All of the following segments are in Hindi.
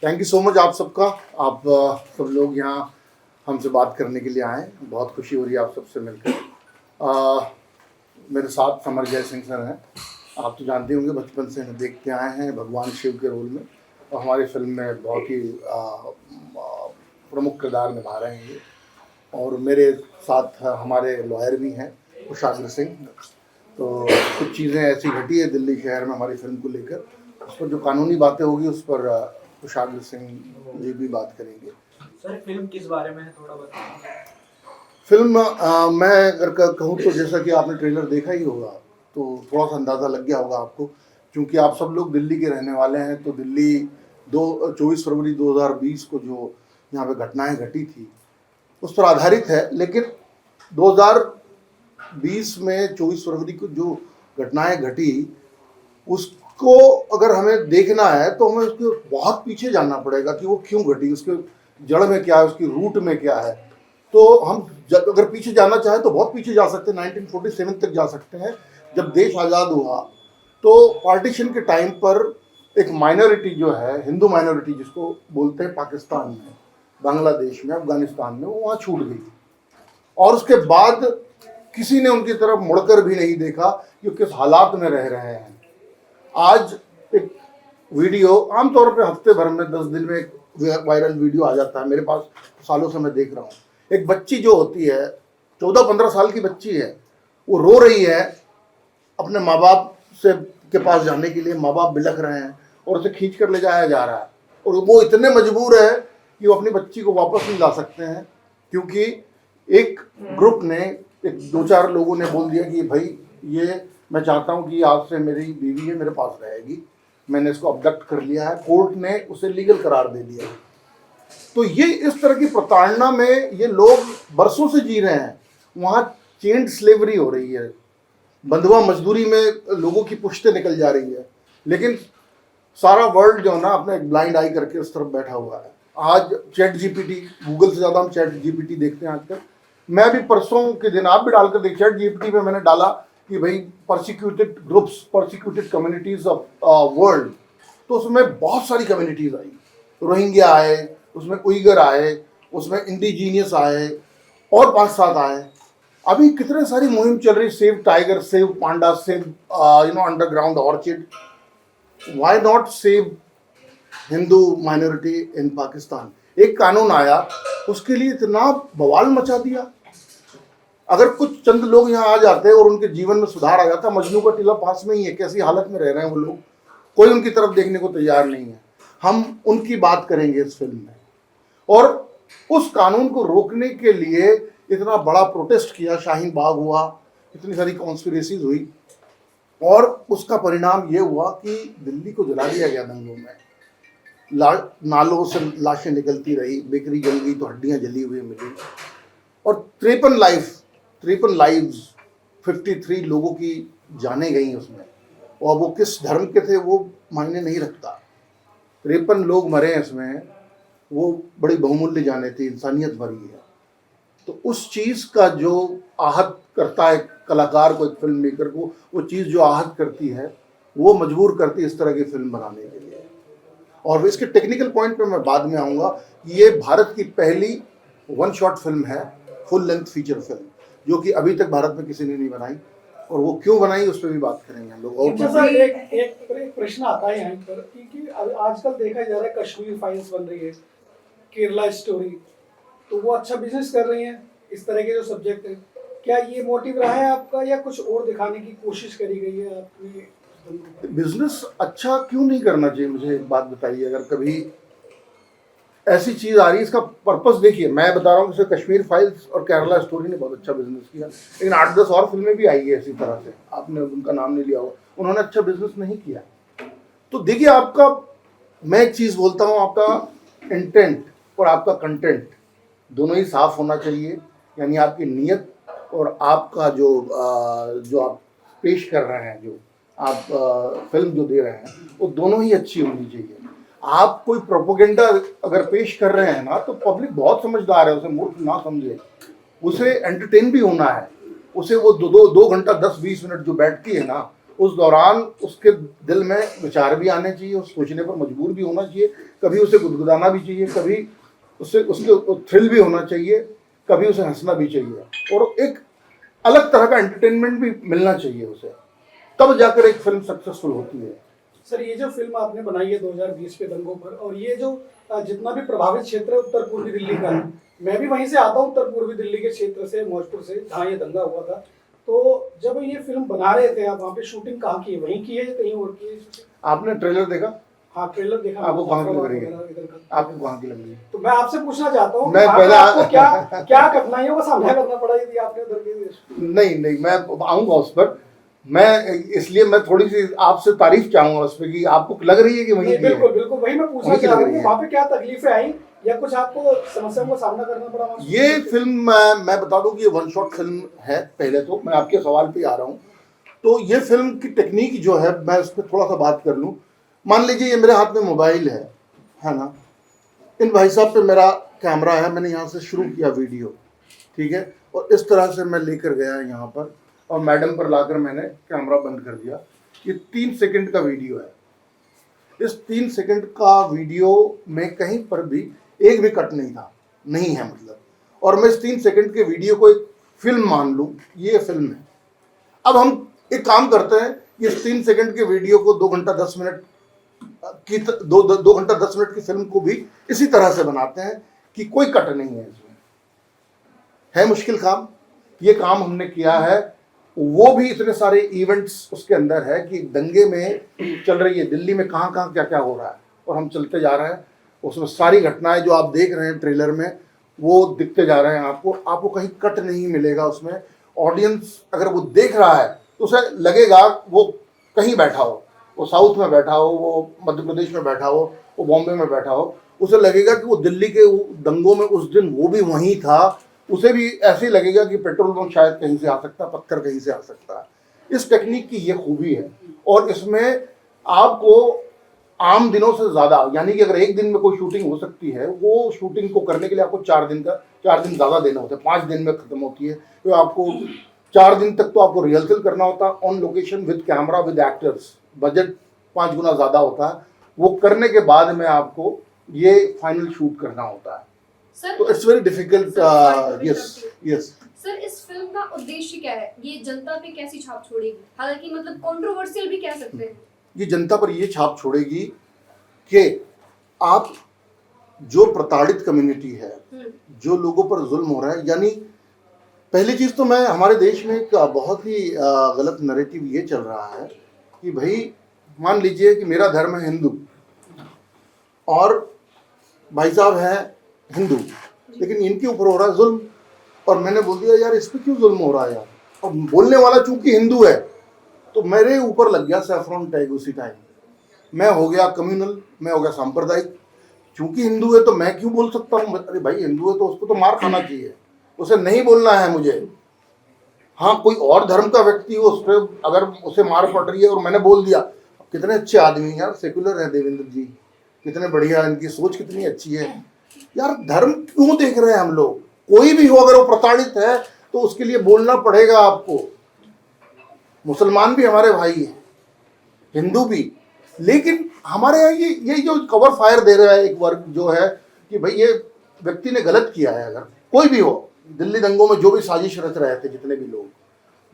थैंक यू सो मच आप सबका। आप सब लोग यहाँ हमसे बात करने के लिए आए, बहुत खुशी हो रही है आप सबसे मिलकर। मेरे साथ समर जय सिंह सर हैं। आप तो जानते होंगे, बचपन से हमें देखते आए हैं भगवान शिव के रोल में, और हमारी फिल्म में बहुत ही प्रमुख किरदार निभा रहे हैं ये। और मेरे साथ हमारे लॉयर भी हैं कुशाग्र सिंह। तो कुछ चीज़ें ऐसी घटी है दिल्ली शहर में हमारी फिल्म को लेकर, उस पर जो कानूनी बातें होगी उस पर कुशाग्र सिंह जी भी बात करेंगे। सर फिल्म किस बारे में है, थोड़ा बताइए। फिल्म मैं अगर कहूँ तो जैसा कि आपने ट्रेलर देखा ही होगा तो थोड़ा सा अंदाज़ा लग गया होगा आपको, क्योंकि आप सब लोग दिल्ली के रहने वाले हैं। तो दिल्ली 24 फरवरी 2020 को जो यहाँ पे घटनाएं घटी थी उस पर आधारित है। लेकिन 2020 में 24 फरवरी को जो घटनाएं घटी उसको अगर हमें देखना है तो हमें उसके बहुत पीछे जानना पड़ेगा कि वो क्यों घटी, उसके जड़ में क्या है, उसकी रूट में क्या है। तो हम अगर पीछे जाना चाहें तो बहुत पीछे जा सकते हैं, 1947 तक जा सकते हैं, जब देश आज़ाद हुआ। तो पार्टीशन के टाइम पर एक माइनॉरिटी जो है, हिंदू माइनॉरिटी जिसको बोलते हैं, पाकिस्तान में, बांग्लादेश में, अफगानिस्तान में, वो वहाँ छूट गई। और उसके बाद किसी ने उनकी तरफ मुड़कर भी नहीं देखा कि वो किस हालात में रह रहे हैं। आज एक वीडियो आमतौर पे हफ्ते भर में 10 दिन में एक वायरल वीडियो आ जाता है, मेरे पास सालों से मैं देख रहा हूँ। एक बच्ची जो होती है, 14-15 साल की बच्ची है, वो रो रही है अपने माँ बाप से के पास जाने के लिए। माँ बाप बिलख रहे हैं और उसे खींच कर ले जाया जा रहा है, और वो इतने मजबूर है कि वो अपनी बच्ची को वापस नहीं ला सकते हैं, क्योंकि एक ग्रुप ने, एक 2-4 लोगों ने बोल दिया कि भाई ये मैं चाहता हूँ कि आज से मेरी बीवी है, मेरे पास रहेगी, मैंने इसको अबडक्ट कर लिया है। कोर्ट ने उसे लीगल करार दे दिया। तो ये इस तरह की प्रताड़ना में ये लोग बरसों से जी रहे हैं। वहाँ चेंड स्लेवरी हो रही है, बंधुआ मजदूरी में लोगों की पुश्तें निकल जा रही है। लेकिन सारा वर्ल्ड जो है ना अपने एक ब्लाइंड आई करके उस तरफ बैठा हुआ है। आज चैट जीपीटी, गूगल से ज़्यादा हम चैट जीपीटी देखते हैं आजकल। मैं भी परसों के दिन, आप भी डालकर देख, चैट जीपीटी में मैंने डाला कि भाई persecuted groups, persecuted communities of world, तो उसमें बहुत सारी कम्युनिटीज़ आई। रोहिंग्या आए, उसमें उइगर आए, उसमें इंडिजीनियस आए, और 5-7 आए। अभी कितने सारी मुहिम चल रही, save tiger, save Panda, save underground orchid. Why not save Hindu minority इन पाकिस्तान। एक कानून आया, उसके लिए इतना बवाल मचा दिया। अगर कुछ चंद लोग यहाँ आ जाते और उनके जीवन में सुधार आ जाता। मजनू का टीला पास में ही है, कैसी हालत में रह रहे हैं वो लोग, कोई उनकी तरफ देखने को तैयार नहीं है। हम उनकी बात करेंगे इस फिल्म में। और उस कानून को रोकने के लिए इतना बड़ा प्रोटेस्ट किया, शाहीन बाग हुआ, इतनी सारी कॉन्स्पिरेसीज हुई, और उसका परिणाम ये हुआ कि दिल्ली को जला दिया गया दंगों में। नालों से लाशें निकलती रही, बेकरी जल गई तो हड्डियां जली हुई मिली, और 53 लाइव्स 53 लोगों की जानें गई उसमें। और वो किस धर्म के थे वो मायने नहीं रखता, 53 लोग मरे हैं इसमें, वो बड़ी बहुमूल्य जाने थी, इंसानियत भरी है। तो उस चीज़ का जो आहत करता है कलाकार को, एक फिल्म मेकर को, वो चीज़ जो आहत करती है वो मजबूर करती है इस तरह की फिल्म बनाने के लिए। और इसके टेक्निकल पॉइंट पे मैं बाद में आऊँगा। ये भारत की पहली 1 शॉट फिल्म है, फुल लेंथ फीचर फिल्म, जो कि अभी तक भारत में किसी ने नहीं बनाई, और वो क्यों बनाई उस पर भी बात करेंगे हम लोग। और एक प्रश्न आता है यहाँ पर कि आजकल देखा जा रहा है कश्मीर फाइल्स बन रही है, केरला स्टोरी, तो वो अच्छा बिजनेस कर रही है इस तरह के जो सब्जेक्ट है। क्या ये मोटिव रहा है आपका, या कुछ और दिखाने की कोशिश करी गई है आपने? बिजनेस अच्छा क्यों नहीं करना चाहिए, मुझे एक बात बताइए। अगर कभी ऐसी चीज़ आ रही है, इसका पर्पस देखिए। मैं बता रहा हूँ कि कश्मीर फाइल्स और केरला स्टोरी ने बहुत अच्छा बिजनेस किया, लेकिन 8-10 और फिल्में भी आई है इसी तरह से, आपने उनका नाम नहीं लिया होगा, उन्होंने अच्छा बिजनेस नहीं किया। तो देखिए, आपका, मैं एक चीज़ बोलता हूँ, आपका इंटेंट और आपका कंटेंट दोनों ही साफ होना चाहिए। यानी आपकी नीयत और आपका जो आप पेश कर रहे हैं, जो आप फिल्म जो दे रहे हैं, वो दोनों ही अच्छी होनी चाहिए। आप कोई प्रोपोगेंडा अगर पेश कर रहे हैं ना, तो पब्लिक बहुत समझदार है, उसे मूर्ख ना समझे, उसे एंटरटेन भी होना है। उसे वो 2 घंटा 10-20 मिनट जो बैठती है ना, उस दौरान उसके दिल में विचार भी आने चाहिए, उस सोचने पर मजबूर भी होना चाहिए, कभी उसे गुदगुदाना भी चाहिए, कभी उससे उसके थ्रिल भी होना चाहिए, कभी उसे हंसना भी चाहिए, और एक अलग तरह का एंटरटेनमेंट भी मिलना चाहिए उसे, तब जाकर एक फिल्म सक्सेसफुल होती है। सर ये जो फिल्म आपने बनाई है 2020 के दंगों पर, और ये जो जितना भी प्रभावित क्षेत्र है उत्तर पूर्वी दिल्ली का, मैं भी वहीं से आता हूँ, उत्तर पूर्वी दिल्ली के क्षेत्र से, मौजपुर से, जहाँ ये दंगा हुआ था। तो जब ये फिल्म बना रहे थे आप, वहाँ पे शूटिंग कहाँ की है, वहीं की है या कहीं और की है? आपने ट्रेलर देखा? हाँ ट्रेलर देखा। आपको कहाँ की लग रही है? इधर का। आपको कहाँ की लग रही है? तो मैं आपसे पूछना चाहता हूँ, मैं वहाँ पहले पे आपको क्या क्या कठिनाइयों का सामना करना पड़ा यदि आपने उधर के? नहीं, मैं आऊँगा उस पर। मैं इसलिए मैं थोड़ी सी आपसे तारीफ चाहूंगा उस पर कि आपको लग रही है कि वही बिल्कुल बिल्कुल वही मैं पूछना चाह रहा हूँ, वहाँ पे क्या तकलीफें आई या कुछ आपको समस्याओं का सामना करना पड़ा? ये फिल्म मैं बता दूं कि ये वन शॉट फिल्म है। पहले तो मैं आपके सवाल पे आ रहा हूँ, तो ये फिल्म की टेक्निक जो है, मैं उस पर थोड़ा सा बात कर लूँ। मान लीजिए ये मेरे हाथ में मोबाइल है ना, इन भाई साहब पे मेरा कैमरा है, मैंने यहाँ से शुरू किया वीडियो, ठीक है, और इस तरह से मैं लेकर गया यहाँ पर, और मैडम पर लाकर मैंने कैमरा बंद कर दिया। ये 3 सेकंड का वीडियो है। इस 3 सेकंड का वीडियो में कहीं पर भी एक भी कट नहीं था, नहीं है मतलब, और मैं इस 3 सेकंड के वीडियो को एक फिल्म मान लूँ, ये फिल्म है। अब हम एक काम करते हैं, इस 3 सेकंड के वीडियो को 2 घंटा 10 मिनट की 2 घंटा 10 मिनट की फिल्म को भी इसी तरह से बनाते हैं कि कोई कट नहीं है इसमें। है मुश्किल काम, ये काम हमने किया है। वो भी इतने सारे इवेंट्स उसके अंदर है कि दंगे में चल रही है दिल्ली में, कहाँ कहाँ क्या क्या हो रहा है, और हम चलते जा रहे हैं। उसमें सारी घटनाएं जो आप देख रहे हैं ट्रेलर में, वो दिखते जा रहे हैं आपको कहीं कट नहीं मिलेगा उसमें। ऑडियंस अगर वो देख रहा है तो उसे लगेगा वो कहीं बैठा हो, वो साउथ में बैठा हो, वो मध्य प्रदेश में बैठा हो, वो बॉम्बे में बैठा हो, उसे लगेगा कि वो दिल्ली के दंगों में उस दिन वो भी वहीं था। उसे भी ऐसे ही लगेगा कि पेट्रोल पंप शायद कहीं से आ सकता है, पत्थर कहीं से आ सकता है। इस टेक्निक की ये खूबी है, और इसमें आपको आम दिनों से ज़्यादा, यानी कि अगर एक दिन में कोई शूटिंग हो सकती है, वो शूटिंग को करने के लिए आपको 4 दिन ज़्यादा देना होता है। 5 दिन में ख़त्म होती है, तो आपको 4 दिन तक तो आपको रिहर्सल करना होता है on location with camera with actors. Budget 5 गुना ज़्यादा होता है। वो करने के बाद में आपको ये फाइनल शूट करना होता है। सर, तो it's very difficult. Yes sir, इस फिल्म का उद्देश्य क्या है? ये जनता पे कैसी छाप छोड़ेगी? हालांकि मतलब कंट्रोवर्शियल भी कह सकते हैं। ये जनता पर ये छाप छोड़ेगी कि आप जो प्रताड़ित कम्युनिटी है, जो लोगों पर जुल्म हो रहा है, यानी पहली चीज़ तो मैं, हमारे देश में एक बहुत ही गलत नैरेटिव ये चल रहा है कि भाई मान लीजिए कि मेरा धर्म है हिंदू और भाई साहब हैं हिंदू, लेकिन इनके ऊपर हो रहा है जुल्म, और मैंने बोल दिया यार इस पर क्यों जुल्म हो रहा है यार, और बोलने वाला चूंकि हिंदू है तो मेरे ऊपर लग गया सैफरॉन टैग उसी टाइम। मैं हो गया कम्युनल, मैं हो गया सांप्रदायिक। चूंकि हिंदू है तो मैं क्यों बोल सकता हूँ? अरे भाई हिंदू है तो उसको तो मार खाना चाहिए, उसे नहीं बोलना है मुझे। हाँ, कोई और धर्म का व्यक्ति हो, उस पर अगर उसे मार पड़ रही है और मैंने बोल दिया, कितने अच्छे आदमी यार, सेकुलर है देवेंद्र जी, कितने बढ़िया, इनकी सोच कितनी अच्छी है यार। धर्म क्यों देख रहे हैं हम लोग? कोई भी हो अगर वो प्रताड़ित है तो उसके लिए बोलना पड़ेगा आपको। मुसलमान भी हमारे भाई हैं, हिंदू भी, लेकिन हमारे यहाँ ये जो कवर फायर दे रहा है एक वर्ग जो है कि भाई ये व्यक्ति ने गलत किया है। अगर कोई भी हो, दिल्ली दंगों में जो भी साजिश रच रहे थे जितने भी लोग,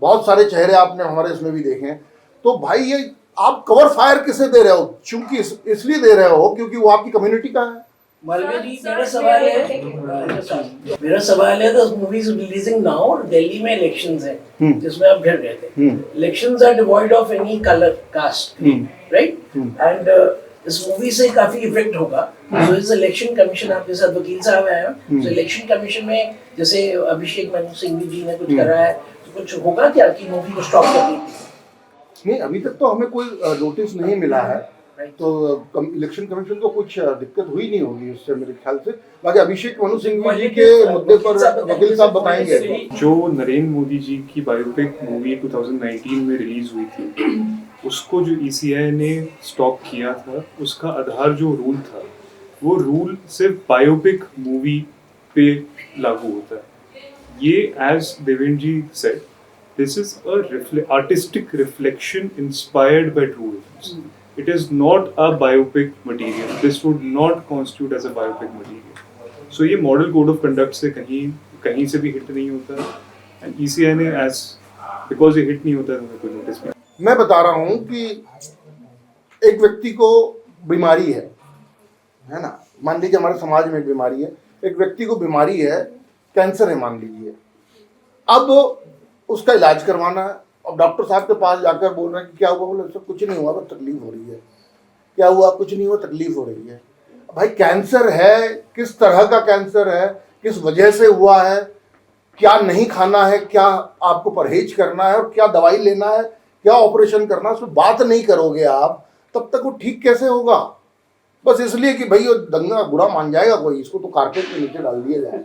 बहुत सारे चेहरे आपने हमारे इसमें भी देखे हैं, तो भाई ये आप कवर फायर किसे दे रहे हो? चूंकि इसलिए दे रहे हो क्योंकि वो आपकी कम्युनिटी का है। मलबे जी, मेरा सवाल है the movie is releasing now और दिल्ली में इलेक्शंस हैं जिसमें आप घर गए थे। Elections are devoid of any colour caste, right? And इस मूवी से काफी इफेक्ट होगा। सो इस इलेक्शन कमीशन, आपके साथ वकील साहब आए हैं, तो इलेक्शन कमीशन में जैसे अभिषेक मनु सिंघवी जी ने कुछ करा है, तो कुछ होगा क्या कि मूवी को स्टॉप कर दी? नहीं, अभी तक तो हमें कोई नोटिस नहीं मिला है, तो इलेक्शन कमीशन को कुछ दिक्कत हुई नहीं होगी उससे मेरे ख्याल से। बाकी अभिषेक मनु सिंघवी जी के मुद्दे पर वकील साहब बताएंगे। जो नरेंद्र मोदी जी की बायोपिक मूवी 2019 में रिलीज हुई थी, उसको जो ECI ने स्टॉप किया था, उसका आधार जो रूल था, वो रूल सिर्फ बायोपिक मूवी पे लागू होता है। ये as Devendra ji said This is a artistic reflection inspired by true events. It is not a biopic material. This would not constitute as a biopic material. So ये model code of conduct से कहीं से भी hit नहीं होता है. And ECI ने because ये hit नहीं होता है तो कोई notice नहीं. मैं बता रहा हूँ कि एक व्यक्ति को बीमारी है ना, मान लीजिए हमारे समाज में एक बीमारी है, एक व्यक्ति को बीमारी है, कैंसर है मान लीजिए, अब उसका इलाज करवाना है, अब डॉक्टर साहब के पास जाकर बोल रहे हैं कि क्या हुआ, बोले सब कुछ नहीं हुआ, बस तकलीफ हो रही है। क्या हुआ, कुछ नहीं हुआ, तकलीफ हो रही है। भाई कैंसर है, किस तरह का कैंसर है, किस वजह से हुआ है, क्या नहीं खाना है, क्या आपको परहेज करना है और क्या दवाई लेना है, क्या ऑपरेशन करना है, उसमें बात नहीं करोगे आप, तब तक वो ठीक कैसे होगा? बस इसलिए कि भाई वो दंगा बुरा मान जाएगा कोई, इसको तो कारपेट के नीचे डाल दिया जाए,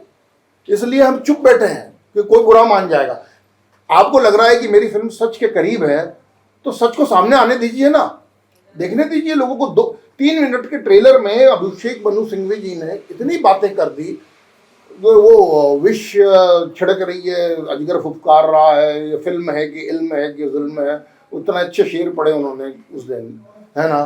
इसलिए हम चुप बैठे हैं कि कोई बुरा मान जाएगा। आपको लग रहा है कि मेरी फिल्म सच के करीब है, तो सच को सामने आने दीजिए ना, देखने दीजिए लोगों को। 3 मिनट के ट्रेलर में अभिषेक मनु सिंघवी जी ने इतनी बातें कर दी, वो विष छिड़क रही है, अजगर फुफकार रहा है, ये फिल्म है कि इल्म है कि जुल्म है, उतना अच्छे शेर पढ़े उन्होंने उस दिन, है ना।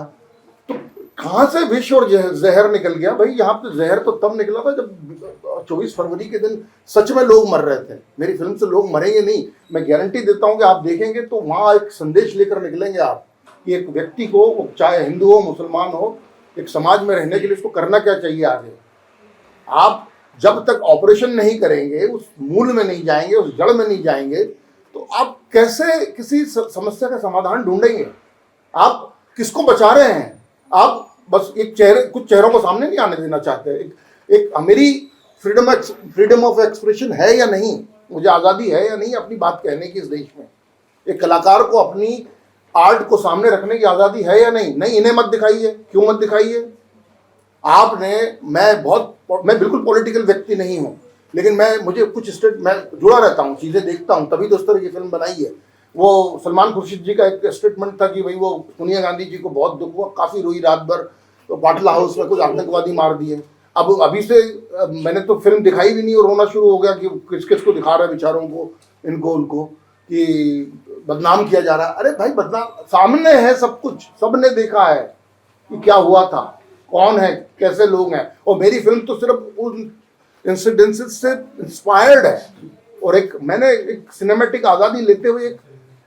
तो कहाँ से विष और जहर निकल गया? भाई यहाँ पे जहर तो तब निकला था जब 24 फरवरी के दिन सच में लोग मर रहे थे। मेरी फिल्म से लोग मरेंगे नहीं, मैं गारंटी देता हूँ कि आप देखेंगे तो वहाँ एक संदेश लेकर निकलेंगे आप कि एक व्यक्ति को, चाहे हिंदू हो मुसलमान हो, एक समाज में रहने के लिए उसको करना क्या चाहिए आगे। आप जब तक ऑपरेशन नहीं करेंगे, उस मूल में नहीं जाएंगे, उस जड़ में नहीं जाएंगे, तो आप कैसे किसी समस्या का समाधान ढूंढेंगे? आप किसको बचा रहे हैं? आप बस कुछ चेहरों को सामने नहीं आने देना चाहते। एक मेरी फ्रीडम ऑफ एक्सप्रेशन है या नहीं, मुझे आज़ादी है या नहीं अपनी बात कहने की इस देश में? एक कलाकार को अपनी आर्ट को सामने रखने की आज़ादी है या नहीं? नहीं, इन्हें मत दिखाइए। क्यों मत दिखाइए? मैं बिल्कुल पॉलिटिकल व्यक्ति नहीं हूँ, लेकिन मुझे कुछ मैं जुड़ा रहता हूँ, चीज़ें देखता हूँ, तभी तो इस तरह की फिल्म बनाई है। वो सलमान खुर्शीद जी का एक स्टेटमेंट था कि भाई वो सोनिया गांधी जी को बहुत दुख हुआ, काफ़ी रोई रात भर, तो पाटला हाउस में कुछ आतंकवादी मार दिए। अब अभी से मैंने तो फिल्म दिखाई भी नहीं और रोना शुरू हो गया कि किस किस को दिखा रहे बेचारों को, इनको उनको, कि बदनाम किया जा रहा है। अरे भाई बदनाम सामने है, सब कुछ सबने देखा है कि क्या हुआ था, कौन है, कैसे लोग हैं। और मेरी फिल्म तो सिर्फ उन इंसिडेंसेस से इंस्पायर्ड है, और मैंने एक सिनेमैटिक आज़ादी लेते हुए एक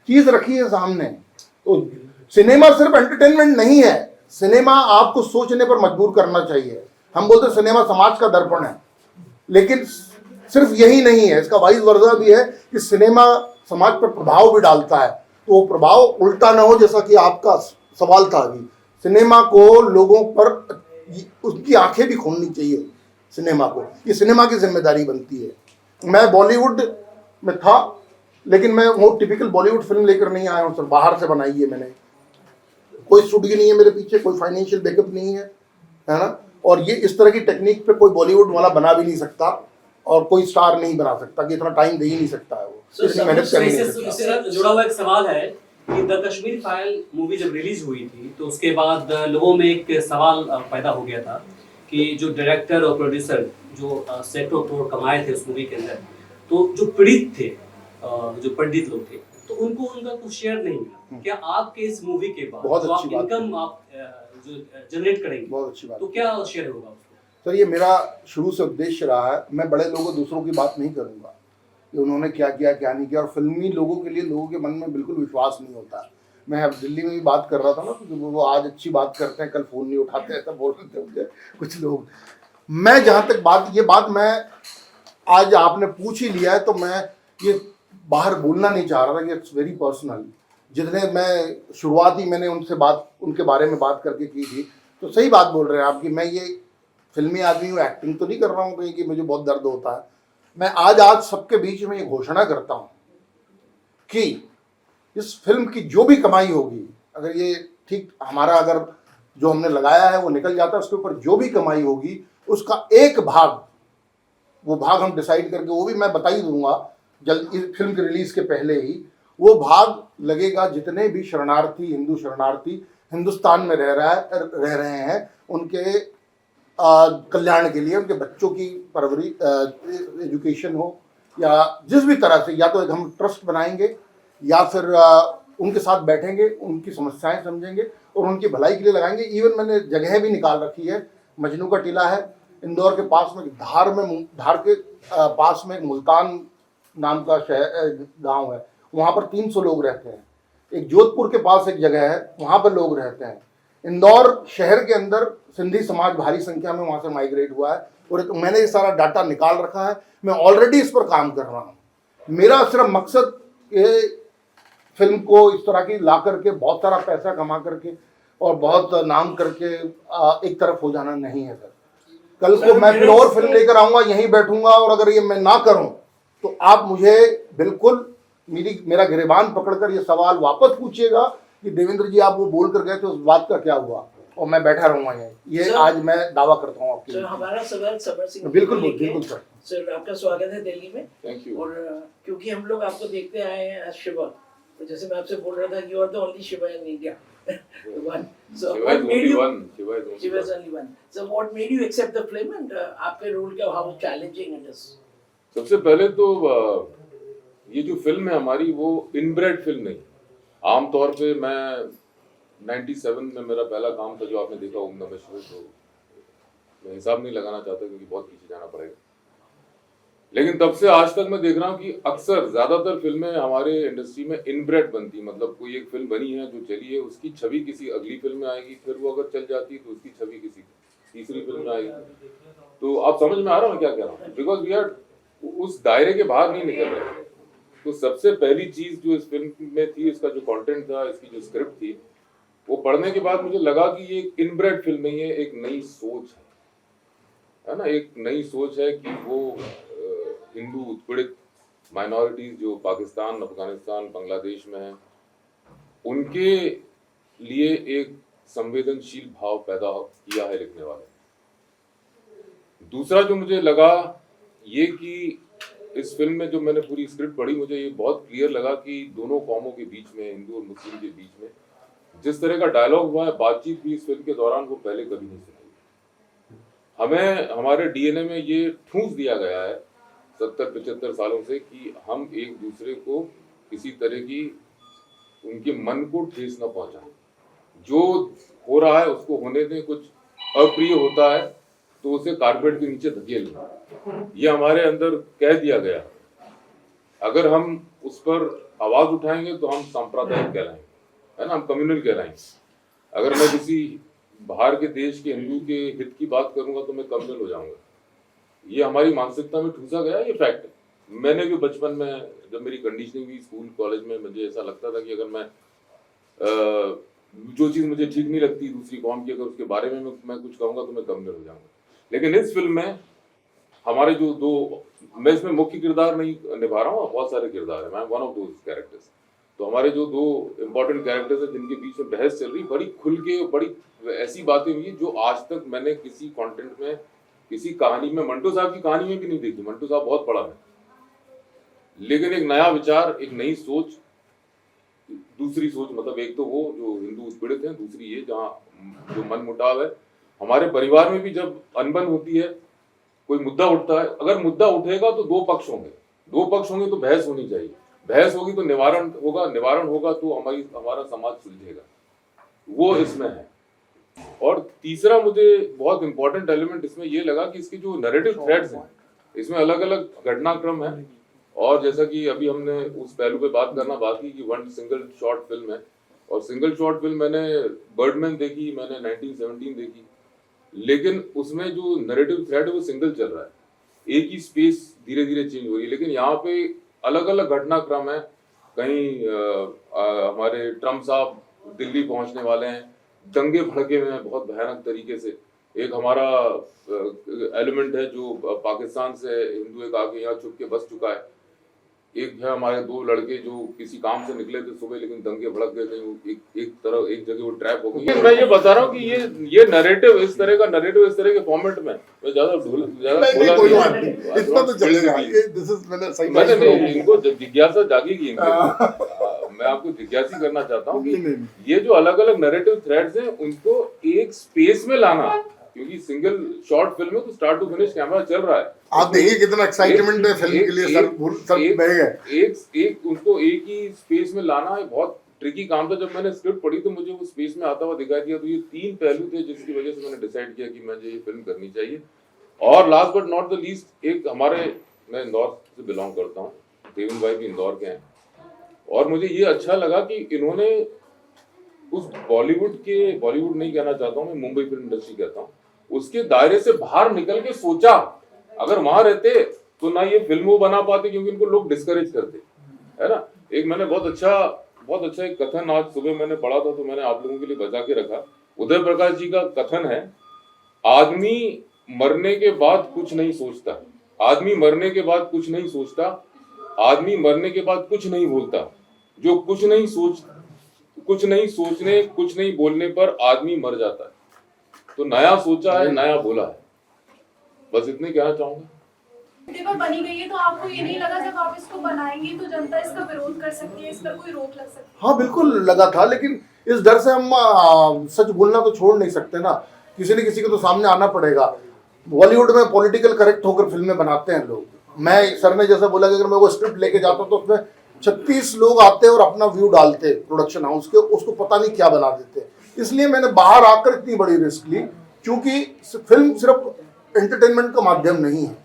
चीज़ रखी है सामने। तो सिनेमा सिर्फ एंटरटेनमेंट नहीं है, सिनेमा आपको सोचने पर मजबूर करना चाहिए। हम बोलते सिनेमा समाज का दर्पण है, लेकिन सिर्फ यही नहीं है, इसका वाइस वर्सा भी है कि सिनेमा समाज पर प्रभाव भी डालता है। तो वो प्रभाव उल्टा ना हो, जैसा कि आपका सवाल था अभी। सिनेमा को लोगों पर उसकी आंखें भी खोलनी चाहिए सिनेमा को, ये सिनेमा की जिम्मेदारी बनती है। मैं बॉलीवुड में था, लेकिन मैं वो टिपिकल बॉलीवुड फिल्म लेकर नहीं आया हूँ सर, बाहर से बनाई है मैंने। कोई स्टूडियो नहीं है मेरे पीछे, कोई फाइनेंशियल बैकअप नहीं है ना। और ये इस तरह की टेक्निक पे कोई बॉलीवुड वाला बना भी नहीं सकता, और कोई स्टार नहीं बना सकता, कि इतना टाइम दे ही नहीं सकता है वो, इतनी मेहनत कर नहीं सकता। इससे जुड़ा हुआ एक सवाल है कि द कश्मीर फाइल मूवी जब रिलीज हुई थी, तो उसके बाद लोगों में एक सवाल पैदा हो गया था कि जो डायरेक्टर और प्रोड्यूसर जो सैकड़ों करोड़ कमाए थे उस मूवी के अंदर, तो जो पीड़ित थे, जो पंडित लोग थे, तो उनको उनका कुछ शेयर नहीं मिला। क्या आपके इस मूवी के बाद जो आप इनकम आप जो जनरेट करेंगे, बहुत अच्छी बात, तो क्या शेयर होगा उसको? सर ये मेरा शुरू से उद्देश्य रहा है। मैं बड़े लोगों दूसरों की बात नहीं करूँगा कि उन्होंने क्या किया क्या नहीं किया, और फिल्मी लोगों के लिए लोगों के मन में बिल्कुल विश्वास नहीं होता। मैं अब दिल्ली में भी बात कर रहा था ना, तो वो आज अच्छी बात करते हैं, कल फ़ोन नहीं उठाते, ऐसा बोल रहे थे मुझे कुछ लोग। मैं जहाँ तक ये बात मैं आज आपने पूछ ही लिया है, तो मैं ये बाहर बोलना नहीं चाह रहा था कि इट्स वेरी पर्सनल। जितने मैं शुरुआत ही मैंने उनके बारे में बात करके की थी, तो सही बात बोल रहे हैं आप कि मैं ये फिल्मी आदमी हूँ, एक्टिंग तो नहीं कर रहा हूँ कहीं कि मुझे बहुत दर्द होता है। मैं आज सबके बीच में ये घोषणा करता हूँ कि इस फिल्म की जो भी कमाई होगी, अगर ये ठीक हमारा अगर जो हमने लगाया है वो निकल जाता है, उसके ऊपर जो भी कमाई होगी उसका एक भाग, वो भाग हम डिसाइड करके वो भी मैं बता ही दूंगा जल्द, इस फिल्म के रिलीज के पहले ही। वो भाग लगेगा जितने भी शरणार्थी, हिंदू शरणार्थी हिंदुस्तान में रह रहे हैं, उनके कल्याण के लिए, उनके बच्चों की परवरिश, एजुकेशन हो या जिस भी तरह से, या तो हम ट्रस्ट बनाएंगे या फिर उनके साथ बैठेंगे, उनकी समस्याएं समझेंगे और उनकी भलाई के लिए लगाएंगे। इवन मैंने जगह भी निकाल रखी है, मजनू का टीला है इंदौर के पास में, धार के पास में एक मुल्तान नाम का गांव है, वहाँ पर 300 लोग रहते हैं। एक जोधपुर के पास एक जगह है, वहाँ पर लोग रहते हैं। इंदौर शहर के अंदर सिंधी समाज भारी संख्या में वहाँ से माइग्रेट हुआ है और मैंने ये सारा डाटा निकाल रखा है। मैं ऑलरेडी इस पर काम कर रहा हूँ। मेरा सिर्फ मकसद ये फिल्म को इस तरह की ला करके बहुत सारा पैसा कमा करके और बहुत नाम करके एक तरफ हो जाना नहीं है सर। कल को मैं फिर और फिल्म लेकर आऊँगा, यहीं बैठूंगा और अगर ये मैं ना करूँ तो आप मुझे बिल्कुल मेरा गिरेबान पकड़कर ये सवाल वापस पूछिएगा कि देवेंद्र जी आप वो बोल कर गए थे, उस बात का क्या हुआ, और मैं बैठा रहूंगा यहीं। ये आज मैं दावा करता हूँ आपके लिए। हमारा सवाल सबर सिंह, बिल्कुल बिल्कुल सर। सर आपका स्वागत है दिल्ली में। Thank you. और क्योंकि हम लोग आपको देखते आए हैं एज शिवा, तो जैसे मैं आपसे बोल रहा था, you are the only Shiva in India. One, so what made you, Shiva is only one, so what made you accept the film and आपके रोल का हाउ चैलेंजिंग इट इज? सबसे पहले तो ये जो फिल्म है हमारी, वो इनब्रेड फिल्म नहीं। आमतौर पे मैं 97 में मेरा पहला काम था जो आपने देखा ओम नमः शिवाय, तो मैं हिसाब नहीं लगाना चाहता क्योंकि बहुत पीछे जाना पड़ेगा। लेकिन तब से आज तक मैं देख रहा हूँ कि अक्सर ज्यादातर फिल्में हमारे इंडस्ट्री में इनब्रेड बनती, मतलब कोई एक फिल्म बनी है जो चली है, उसकी छवि किसी अगली फिल्म में आएगी, फिर वो अगर चल जाती है तो उसकी छवि किसी तीसरी फिल्म में आएगी। तो आप समझ में आ रहा है क्या कह रहा हूँ? बिकॉज वी आर उस दायरे के बाहर नहीं निकल रहे। तो सबसे पहली चीज जो इस फिल्म में थी, इसका जो कंटेंट था, इसकी जो स्क्रिप्ट थी, वो पढ़ने के बाद मुझे लगा कि ये एक इनब्रेड फिल्म नहीं है, एक नई सोच है ना, एक नई सोच है कि वो हिंदू उत्पीड़ित माइनॉरिटीज जो पाकिस्तान, अफगानिस्तान, बांग्लादेश में हैं, उनके लिए एक संवेदनशील भाव पैदा किया है लिखने वाले। दूसरा जो मुझे लगा ये कि इस फिल्म में जो मैंने पूरी स्क्रिप्ट पढ़ी, मुझे ये बहुत क्लियर लगा कि दोनों कौमों के बीच में, हिंदू और मुस्लिम के बीच में जिस तरह का डायलॉग हुआ है, बातचीत भी इस फिल्म के दौरान, वो पहले कभी नहीं सुनी। हमें हमारे डीएनए में ये ठूंस दिया गया है 70-75 सालों से कि हम एक दूसरे को किसी तरह की उनके मन को ठेस न पहुंचाएं। जो हो रहा है उसको होने दें, कुछ अप्रिय होता है तो उसे कारपेट के नीचे धकेल लें, ये हमारे अंदर कह दिया गया। अगर हम उस पर आवाज उठाएंगे तो हम सांप्रदायिक कहलाएंगे, है ना, हम कम्युनल कहलाएंगे। अगर मैं किसी बाहर के देश के हिंदू के हित की बात करूंगा तो मैं कम्युनल हो जाऊंगा। ये हमारी मानसिकता में ठूसा गया, ये फैक्ट है। मैंने भी बचपन में जब मेरी कंडीशनिंग हुई स्कूल कॉलेज में, मुझे ऐसा लगता था कि अगर मैं जो चीज़ मुझे ठीक नहीं लगती दूसरी कौम की, अगर उसके बारे में मैं कुछ कहूँगा तो मैं कम्युनल हो जाऊंगा। लेकिन इस फिल्म में हमारे जो दो, मैं इसमें मुख्य किरदार नहीं निभा रहा हूँ, बहुत सारे किरदार है, मैं वन ऑफ दोज कैरेक्टर्स। तो हमारे जो दो इम्पोर्टेंट कैरेक्टर्स हैं जिनके बीच में बहस चल रही, बड़ी खुल के, बड़ी ऐसी बातें हुई जो आज तक मैंने किसी कंटेंट में, किसी कहानी में, मंटो साहब की कहानी में भी नहीं देखी। मंटो साहब बहुत पढ़ा है, लेकिन एक नया विचार, एक नई सोच, दूसरी सोच, मतलब एक तो वो जो हिंदू उत्पीड़ित हैं, दूसरी ये जहाँ जो मन मुटाव है। हमारे परिवार में भी जब अनबन होती है, कोई मुद्दा उठता है, अगर मुद्दा उठेगा तो दो पक्ष होंगे तो बहस होनी चाहिए, बहस होगी तो निवारण होगा तो हमारा समाज सुलझेगा, वो इसमें है। और तीसरा मुझे बहुत इंपॉर्टेंट एलिमेंट इसमें ये लगा कि इसके जो नैरेटिव थ्रेड्स हैं, इसमें अलग अलग घटनाक्रम है। और जैसा कि अभी हमने उस पहलू पे बात करना बाकी कि वन सिंगल शॉट फिल्म है, और सिंगल शॉट फिल्म मैंने बर्डमैन देखी, मैंने 1917 देखी, लेकिन उसमें जो नैरेटिव थ्रेड है वो सिंगल चल रहा है, एक ही स्पेस धीरे धीरे चेंज हो रही है। लेकिन यहाँ पे अलग अलग घटनाक्रम है। कहीं हमारे ट्रम्प साहब दिल्ली पहुंचने वाले हैं, दंगे भड़के हुए हैं बहुत भयानक तरीके से। एक हमारा एलिमेंट है जो पाकिस्तान से हिंदू एक आके यहाँ छुप के बस चुका है। एक है हमारे दो लड़के जो किसी काम से निकले थे सुबह, लेकिन दंगे भड़क गए, कहीं एक जगह वो ट्रैप हो गई। मैं ये बता रहा हूँ कि ये नैरेटिव, इस तरह का नैरेटिव, इस तरह के फॉर्मेट में मैं ज्यादा इतना तो चलेगा। मैंने इनको जिज्ञासा जागेगी इनके, मैं आपको जिज्ञासी करना चाहता हूँ कि ये जो अलग अलग नैरेटिव थ्रेड्स हैं उनको एक स्पेस में लाना, क्योंकि सिंगल शॉर्ट फिल्म है तो स्टार्ट टू फिनिश कैमरा चल रहा है। आप देखिए कितना एक्साइटमेंट है फिल्म के लिए, सब बह गए। एक उनको एक ही स्पेस में लाना है बहुत ट्रिकी काम था। जब मैंने स्क्रिप्ट पढ़ी तो मुझे वो स्पेस में आता हुआ दिखाई दिया, तो ये 3 पहलू थे जिसकी वजह से मैंने डिसाइड किया कि मुझे ये फिल्म करनी चाहिए। और last but not the least, एक मैं इंदौर से बिलोंग करता हूँ, देवेंद्र भाई भी इंदौर के हैं, और मुझे ये अच्छा लगा कि इन्होंने उस बॉलीवुड नहीं कहना चाहता हूँ मैं, मुंबई फिल्म इंडस्ट्री कहता हूँ, उसके दायरे से बाहर निकल के सोचा। अगर वहां रहते तो ना ये फिल्म वो बना पाते, क्योंकि इनको लोग डिस्करेज करते, है ना। एक मैंने बहुत अच्छा एक कथन आज सुबह मैंने पढ़ा था, तो मैंने आप लोगों के लिए बचा के रखा। उदय प्रकाश जी का कथन है, आदमी मरने के बाद कुछ नहीं सोचता, आदमी मरने के बाद कुछ नहीं सोचता, आदमी मरने के बाद कुछ नहीं बोलता, जो कुछ नहीं सोचने कुछ नहीं बोलने पर आदमी मर जाता है। तो नया सोचा है, नया बोला है, बस इतने कहना चाहूंगा। पेपर बनी गई है, तो आपको ये नहीं लगा जब आप इसको बनाएंगे तो जनता इसका विरोध कर सकती है, इस पर कोई रोक लग सकती है? हाँ बिल्कुल लगा था, लेकिन इस डर से हम सच बोलना तो छोड़ नहीं सकते ना, किसी न किसी को तो सामने आना पड़ेगा। बॉलीवुड में पॉलिटिकल करेक्ट होकर फिल्में बनाते हैं लोग। मैं सर ने जैसा बोला कि अगर मैं वो स्क्रिप्ट लेके जाता तो उसमें 36 लोग आते और अपना व्यू डालते प्रोडक्शन हाउस के, उसको पता नहीं क्या बना देते। इसलिए मैंने बाहर आकर इतनी बड़ी रिस्क ली, क्योंकि फिल्म सिर्फ एंटरटेनमेंट का माध्यम नहीं है,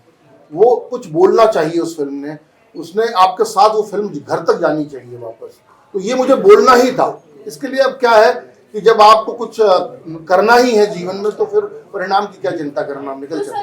वो कुछ बोलना चाहिए उस फिल्म ने, उसने आपके साथ वो फिल्म घर तक जानी चाहिए वापस। तो ये मुझे बोलना ही था। इसके लिए अब क्या है कि जब आपको कुछ करना ही है जीवन में, तो फिर परिणाम की क्या चिंता करना, निकल चलना।